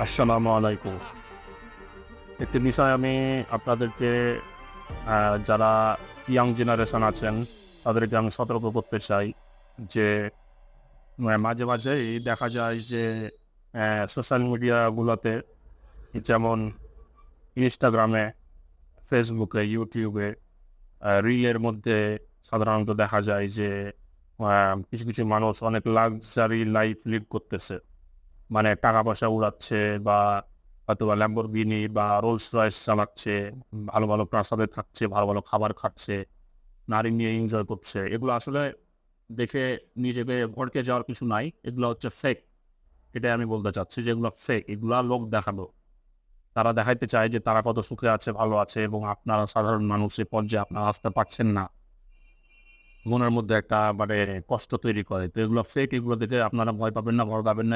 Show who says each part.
Speaker 1: আসসালামু আলাইকুম। একটি বিষয় আমি আপনাদেরকে যারা ইয়াং জেনারেশন আছেন তাদেরকে আমি সতর্ক করতে চাই যে মাঝে মাঝেই দেখা যায় যে সোশ্যাল মিডিয়াগুলোতে যেমন ইনস্টাগ্রামে, ফেসবুকে, ইউটিউবে রিলের মধ্যে সাধারণত দেখা যায় যে কিছু কিছু মানুষ অনেক লাক্সারি লাইফ লিড করতেছে। মানে টাকা পয়সা উড়াচ্ছে বা হয়তোবা ল্যাম্বরগিনি বা রোলস রয়েস চালাচ্ছে, ভালো ভালো প্রাসাদে থাকছে, ভালো ভালো খাবার খাচ্ছে, নারী নিয়ে এনজয় করছে। এগুলো আসলে দেখে নিজেকে ভড়কে যাওয়ার কিছু নাই। এগুলো হচ্ছে ফেক। এটাই আমি বলতে চাচ্ছি যে এগুলো ফেক। এগুলা লোক দেখানো। তারা দেখাইতে চায় যে তারা কত সুখে আছে, ভালো আছে এবং আপনারা সাধারণ মানুষ এ পর্যায়ে আপনারা আসতে পারছেন না। মনের মধ্যে একটা মানে কষ্ট তৈরি করে। তো এগুলো ফেক। এগুলো দেখে আপনারা ভয় পাবেন না, ভয় পাবেন না।